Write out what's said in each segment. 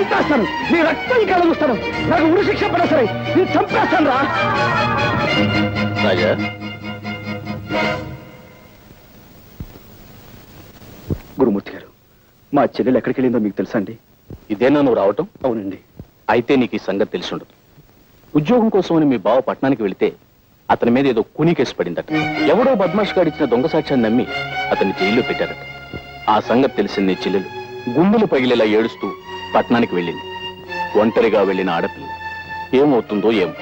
చంపేస్తాను, నీ రక్తం కలుగుస్తాను, నాకు ఉరి శిక్ష పడ సరే నేను చంపేస్తాను రా. రాజా, గురుమూర్తి గారు, మా చెల్లెలు ఎక్కడికి వెళ్ళిందో మీకు తెలుసా అండి? ఇదేనా నువ్వు రావటం? అవునండి. అయితే నీకు ఈ సంగతి తెలిసి ఉండదు. ఉద్యోగం కోసమని మీ బావ పట్టణానికి వెళితే అతని మీద ఏదో కూనీ కేసు పడిందట. ఎవడో బద్మాష్ గారు ఇచ్చిన దొంగ సాక్ష్యాన్ని నమ్మి అతన్ని జైల్లో పెట్టారట. ఆ సంగతి తెలిసింది నీ చెల్లెలు గుండెలు పగిలేలా ఏడుస్తూ పట్టణానికి వెళ్ళింది. ఒంటరిగా వెళ్ళిన ఆడపిల్ల ఏమవుతుందో ఏమో.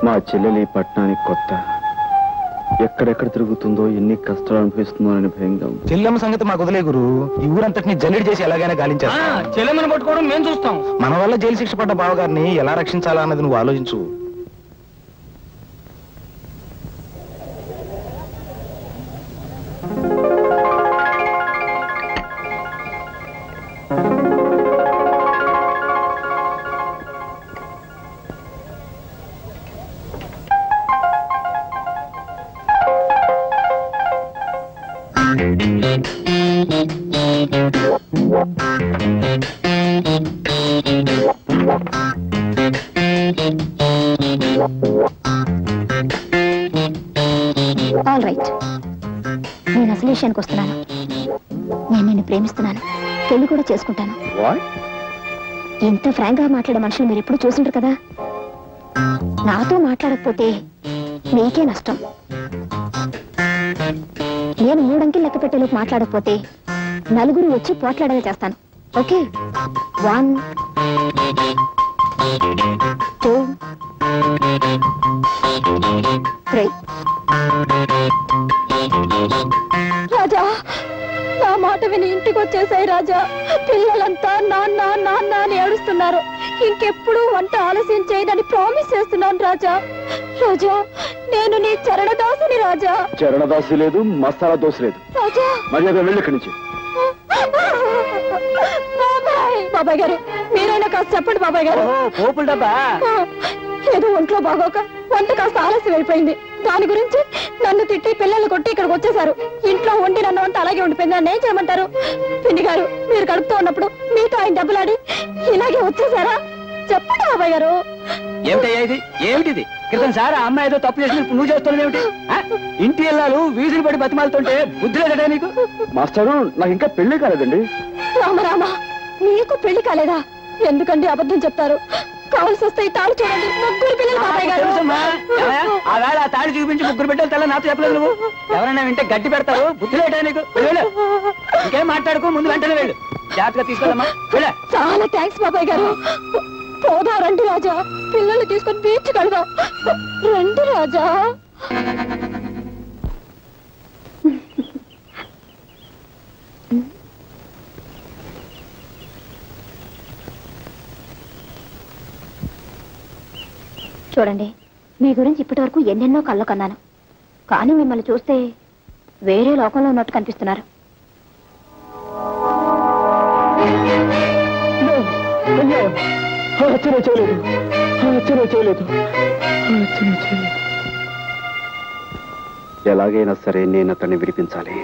మా చెల్లెలి పట్టణానికి కొత్త, ఎక్కడెక్కడ తిరుగుతుందో, ఎన్ని కష్టాలు అనిపిస్తుందో అని భయంగా ఉంది. చెల్లెమ్మ సంగతి మాకు వదిలే గురు, ఈ ఊరంతటిని జల్లెడి చేసి ఎలాగైనా గాలించారు. చెల్లెమ్మని పట్టుకోవడం మేము చూస్తాం. మన వల్ల జైలు శిక్ష పడ్డ బావగారిని ఎలా రక్షించాలా అన్నది నువ్వు ఆలోచించు. ఆల్ రైట్, నేను అసలు విషయానికి వస్తున్నాను. నేను నిన్ను ప్రేమిస్తున్నాను, పెళ్లి కూడా చేసుకుంటాను. ఇంత ఫ్రాంక్ గా మాట్లాడే మనుషులు మీరు ఎప్పుడు చూసింటారు కదా. నాతో మాట్లాడకపోతే మీకే నష్టం. నేను 3 అంకెలు లెక్క పెట్టేలోపు మాట్లాడకపోతే నలుగురు వచ్చి పోట్లాడేలా చేస్తాను. ఓకే, 1 2 3. రాజా, నా మాట విని ఇంటికి వచ్చేసాయి రాజా. పిల్లలంతా నాన్న నాన్న అని ఏడుస్తున్నారు. ఇంకెప్పుడు వంట ఆలస్యం చేయదని ప్రామిస్ చేస్తున్నాను రాజా. రాజా, నేను నీ చరణదాసుని రాజా. చరణదాసు లేదు, మసాలా దోశ లేదు. రాజా, మర్యాద వెళ్ళి ఇక్కడి నుంచి. బాబాయ్ గారు, మీరైనా కాస్త చెప్పండి బాబాయ్ గారు. పోపుల డబ్బా ఏదో ఒంట్లో బాగోక వంట కాస్త ఆలస్యం అయిపోయింది. దాని గురించి నన్ను తిట్టి పిల్లల్ని కొట్టి ఇక్కడికి వచ్చేసారు. ఇంట్లో వండి నన్ను వంట అలాగే ఉండిపోయింది. నన్ను ఏం చేయమంటారు? పిన్ని గారు, మీరు కడుపుతూ ఉన్నప్పుడు మీతో ఆయన దెబ్బలాడి ఇలాగే వచ్చేసారా? చెప్పండి బాబాయ్ గారు. ఏమిటయ్యా ఇది? ఏమిటిది? క్రితం సార్ ఆ అమ్మాయి ఏదో తప్పు చేసి నువ్వు చేస్తున్నావు ఏమిటి? ఇంటి ఇల్లాలు వీధులు పడి బతిమాలుతుంటే బుద్ధి లేదట నీకు? మాస్టారు, నాకు ఇంకా పెళ్లి కాలేదండి. రామరామా, నీకు పెళ్లి కాలేదా? ఎందుకండి అబద్ధం చెప్తారు? కావాల్సి వస్తే ఈ తాడు చూడండి, 3 పిల్లలు బాబాయ్ గారు. ఆ వేళ ఆ తాడు చూపించి 3 బిడ్డలు తెల్ల నాతో చెప్పలేదు నువ్వు. ఎవరైనా వింటే గడ్డి పెడతారు. బుద్ధి లేటా నీకు? వెళ్ళు, ఇంకేం మాట్లాడుకో, ముందు వెంటనే వెళ్ళు. జాగ్రత్తగా తీసుకోదమ్మా. చాలా థ్యాంక్స్ బాబాయ్ గారు. పోదా రండి రాజా, పిల్లల్ని తీసుకొని బీచ్ కడదాం. రండి రాజా. చూడండి, మీ గురించి ఇప్పటి వరకు ఎన్నెన్నో కళ్ళు కన్నాను. కానీ మిమ్మల్ని చూస్తే వేరే లోకంలో ఉన్నట్టు కనిపిస్తున్నారు. ఎలాగైనా సరే నేను అతన్ని విడిపించాలి.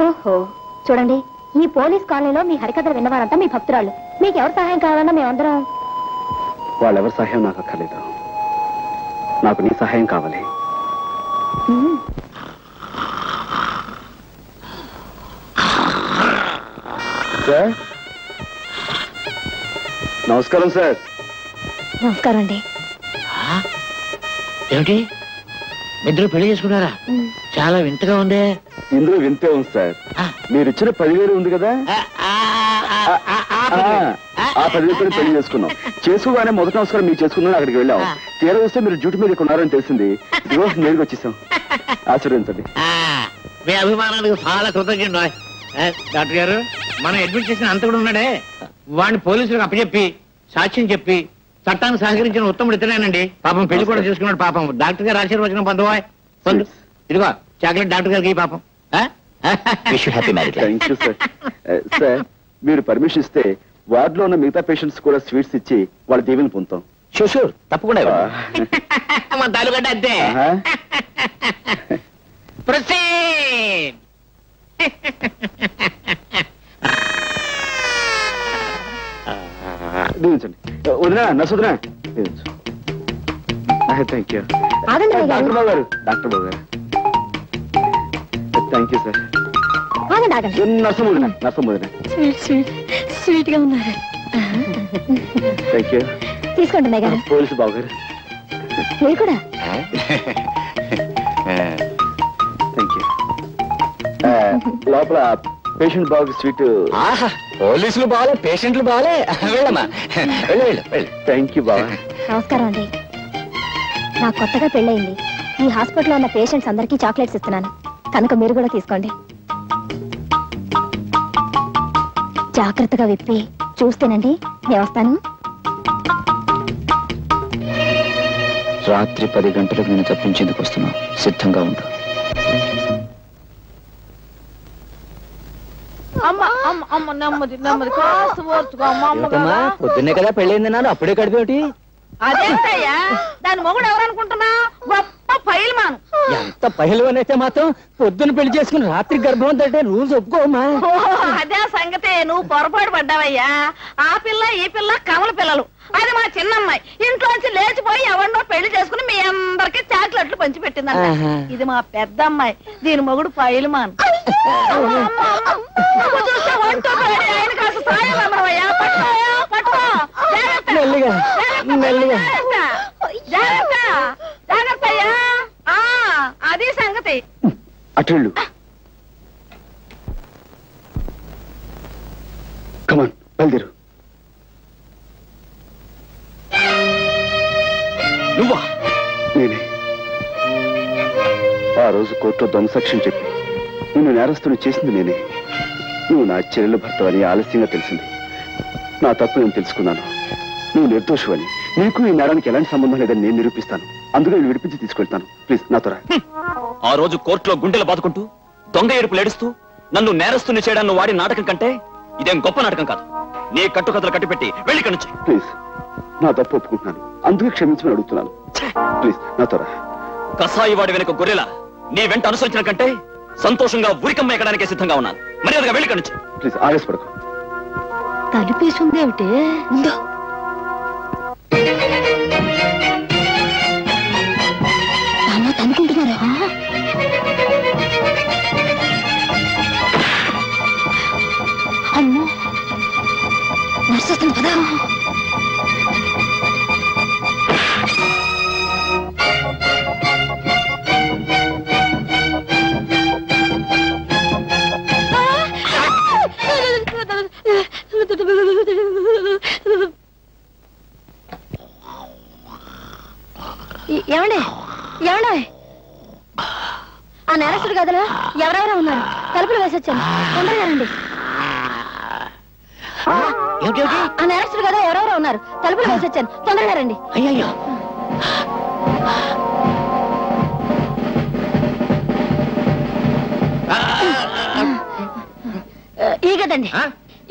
ఓహో, చూడండి, ఈ పోలీస్ కాలనీలో మీ హరికథలు విన్నవారంతా మీ భక్తురాళ్ళు. మీకు ఎవరు సహాయం కావాలన్నా మేమందరం. వాళ్ళెవరి సహాయం నాకు అక్కర్లేదు, నాకు నీ సహాయం కావాలి. సార్ నమస్కారం సార్. నమస్కారం అండి. ఏమిటి ఇద్దరు పెళ్లి చేసుకున్నారా? చాలా వింతగా ఉందే. ఇందులో వింతే ఉంది సార్. మీరు ఇచ్చిన 10,000 ఉంది కదా, ఆ 10,000 పెళ్లి చేసుకున్నాం. చేసుకోగానే మొదటి నమస్కారం మీరు చేసుకున్నాను, అక్కడికి వెళ్ళాం. తీరా వస్తే మీరు డ్యూటీ మీద ఉన్నారని తెలిసింది. రోజు నేరుగా వచ్చేసాం. ఆశీర్వదించండి. మీ అభిమానానికి చాలా కృతజ్ఞుడు. డాక్టర్ గారు, మనం అడ్మిట్ చేసిన అంత కూడా ఉన్నాడే, వాడిని పోలీసులకు అప్పచెప్పి సాక్ష్యం చెప్పి చట్టాన్ని సహకరించిన ఉత్తముడు ఇతనేనండి. పాపం పెళ్లి కూడా చేసుకున్నాడు. పాపం డాక్టర్ గారు ఆశీర్వచనం పొందవా? పొందు. ఇదిగో చాక్లెట్ డాక్టర్ గారికి పాపం. Thank you sir. సార్ మీరు పర్మిషన్ ఇస్తే వార్డులో ఉన్న మిగతా పేషెంట్స్ కూడా స్వీట్స్ ఇచ్చి వాళ్ళ దీవెని పొందుతాం. షూర్ తప్పకుండా. మన తాలూకంటే అంతే. Proceed. దీవించండి. వదినా నసుదినా థ్యాంక్ యూ. డాక్టర్ బాబు గారు, డాక్టర్ బాబు గారు థ్యాంక్ యూ సార్. నర్సం వదినా, నర్సం వదినా. స్వీట్ గా ఉన్నారు. Thank you. తీసుకోండి గారు. పోలీసు బాబు గారు మీరు కూడా. Thank you. లోపల పేషెంట్ బాబుకి స్వీట్. పోలీసులు బాగాలే, పేషెంట్లు బాగాలే. వెళ్ళమ్మా, వెళ్ళు. థ్యాంక్ యూ బాబా. నమస్కారం అండి. నాకు కొత్తగా పెళ్ళయింది. ఈ హాస్పిటల్లో ఉన్న పేషెంట్స్ అందరికీ చాక్లెట్స్ ఇస్తున్నాను, కనుక మీరు కూడా తీసుకోండి. జాగ్రత్తగా విప్పి చూస్తేనండి. నేను వస్తాను. రాత్రి 10 గంటలకు నేను తప్పించేందుకు వస్తున్నాను. సిద్ధంగా ఉండు. పొద్దున్నే కదా పెళ్ళైంది నాన్న, అప్పుడే కడిపేమిటి? అదేంటయ్యా, దాని మొగుడు ఎవరనుకుంటున్నా? గొప్ప పైల్మాన్. ఎంత పైల్మాన్ అయితే మాత్రం పొద్దున్న పెళ్లి చేసుకుని రాత్రి గర్భం అంటే రూల్స్ ఒప్పుకోమా? అదే సంగతే, నువ్వు పొరపాటు పడ్డావయ్యా. ఆ పిల్ల ఈ పిల్ల కమల పిల్లలు. అది మా చిన్నమ్మాయి ఇంట్లోంచి లేచిపోయి ఎవరినో పెళ్లి చేసుకుని మీ అందరికి చాక్లెట్లు పంచి పెట్టిందంట. ఇది మా పెద్ద అమ్మాయి, దీని మొగుడు పైల్మాన్. చూస్తే ఒంటో ఆయన కాస్త సాయం అమ్మవయ్యా. పట్టుకో మెల్లిగా మెల్లిగా. జాగ్రత్తయ్యా. అది సంగతి. అటెళ్ళు. కమాన్ బయలుదేరు. నువ్వా? నేనే. ఆ రోజు కోర్టులో దొంగ సాక్ష్యం చెప్పి నిన్ను నేరస్తుని చేసింది నేనే. నువ్వు నా చెల్లెలు భర్తవని ఆలస్యంగా తెలిసింది. నా తప్పు నేను తెలుసుకున్నాను. నువ్వు నిర్దోషువని, నీకు ఈ నేరానికి ఎలాంటి సంబంధం లేదని నేను నిరూపిస్తాను. అందుకే నేను విడిపించి తీసుకెళ్తాను. ప్లీజ్ నాతో రా. ఆ రోజు కోర్టులో గుండెలు బాదుకుంటూ దొంగ ఏడుపులు ఏడుస్తూ నన్ను నేరస్తుని చేయడాన్ని వాడి నాటకం కంటే ఇదేం గొప్ప నాటకం కాదు. నీ కట్టుకథలు కట్టిపెట్టి వెళ్ళి కనుంచి. ప్లీజ్ నా తప్పు ఒప్పుకుంటున్నాను, అందుకే క్షమించమని అడుగుతున్నాను. ప్లీజ్ నాతో రా. కసాయి వాడి వెనుక గొర్రెలా నీ వెంట అనుసరించిన కంటే సంతోషంగా ఉరికమ్మ ఎక్కడానికే సిద్ధంగా ఉన్నాను. మర్యాదగా వెళ్ళి కనుంచి. ప్లీజ్ ఆవేశపడకు. తలుపేసింది ఏమిటి? తనుకుంటున్నారా? అమ్మో, నర్సు వస్తుంది కదా. ఏమండి ఏమండి, ఆ నేరస్తుడు గదిలో ఎవరెవరో ఉన్నారు. తలుపులు వేసొచ్చాను, తొందరగా రండి. ఆ నేరస్తుడు గదిలో ఎవరెవరో ఉన్నారు. తలుపులు వేసొచ్చాను, తొందరగా రండి. అయ్యో, ఈ గదండి,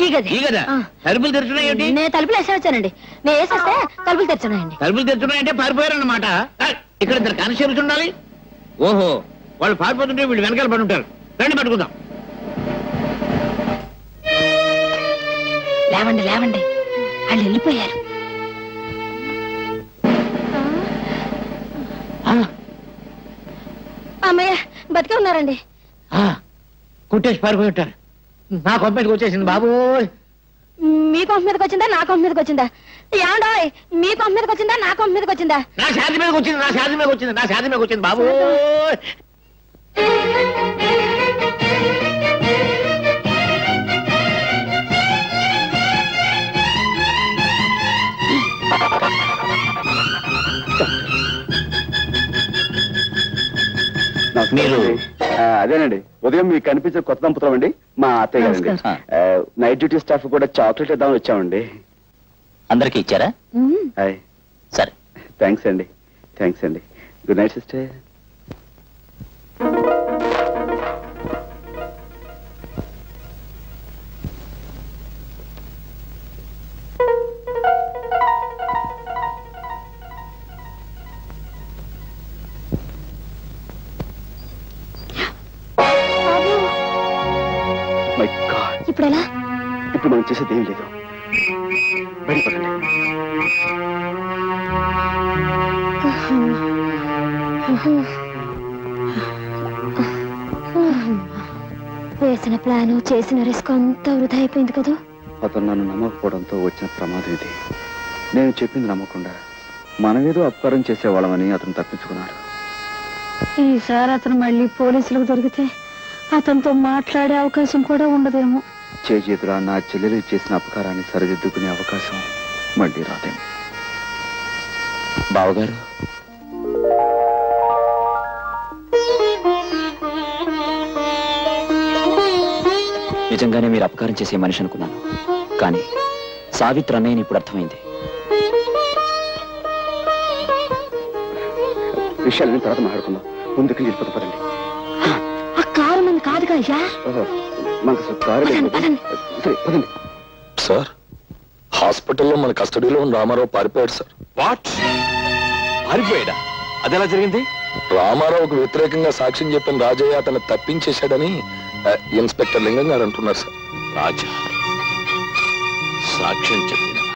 ఈ గది. ఈ గదా? తలుపులు తెరుచున్నాయేంటి? నేను తలుపులు వేసేవచ్చానండి. నేను వేసేస్తే తలుపులు తెరుచున్నాయండి. తలుపులు తెరుచున్నాయంటే పారిపోయారన్నమాట. ఇక్కడ ఇద్దరు కానిస్టేబుల్స్ ఉండాలి. ఓహో, వాళ్ళు పారిపోతుంటే వీళ్ళు వెనకాల పడి ఉంటారు. రండి పట్టుకుందాం. లేవండి లేవండి, వాళ్ళు వెళ్ళిపోయారు. అమ్మయ్య బతికే ఉన్నారండి. కుట్టేసి పారిపోయి ఉంటారు. నా కొంప మీదకి వచ్చేసింది బాబు. మీ కొంప మీదకి వచ్చిందా నా కొంప మీదకి వచ్చిందా? ఏమండోయ్, మీ కొంప మీదకి వచ్చిందా నా కొంప మీదకి వచ్చిందా? నా శాంతి మీదకి వచ్చింది, నా శాంతి మీదకి వచ్చింది, నా శాంతి మీదకి వచ్చింది బాబు. మీరు అదేనండి, ఉదయం మీకు కనిపించే కొత్త దంపతులం అండి, మా అత్తయ్య గారండి. నైట్ డ్యూటీ స్టాఫ్ కూడా చాక్లెట్ ఇద్దామని వచ్చామండి. అందరికి ఇచ్చారా? హాయ్. సరే, థ్యాంక్స్ అండి, థ్యాంక్స్ అండి. Good night sister. My God, ఇప్పుడు ఎలా? ఇప్పుడు మనం చేసేది ఏం లేదు. బయటపడండి. వేసిన ప్లాను చేసిన రిస్క్ అంతా వృధా అయిపోయింది కదా. అతను నన్ను నమ్మకపోవడంతో వచ్చిన ప్రమాదం ఇది. నేను చెప్పింది నమ్మకుండా మనమేదో అపకారం చేసేవాళ్ళమని అతను తప్పించుకున్నాడు. ఈసారి అతను మళ్ళీ పోలీసులకు దొరికితే అతనితో మాట్లాడే అవకాశం కూడా ఉండదేమో. చేతురా నా చెల్లెలు చేసిన అపకారాన్ని సరిదిద్దుకునే అవకాశం మళ్ళీ రాదేమో. బావగారు, నిజంగానే మీరు అపకారం చేసే మనిషి అనుకున్నాను, కానీ సావిత్రి అన్నయ్యని ఇప్పుడు అర్థమైంది. విషయాలని తర్వాత మాట్లాడుకుందాం, ముందుకు వెళ్ళిపోతా పదండి. ఆ కారు మంది కాదు కదా. మనకు అసలు కారు లేదు. సరే పదండి. సార్, హాస్పిటల్లో మన కస్టడీలో ఉన్న రామారావు పారిపోయాడు సార్. వాట్? పారిపోయాడా? అదెలా జరిగింది? రామారావుకు వ్యతిరేకంగా సాక్ష్యం చెప్పిన రాజయ్య అతను తప్పించేశాడని ఇన్స్పెక్టర్ లింగం గారు అంటున్నారు సార్. రాజా సాక్ష్యం చెప్పిన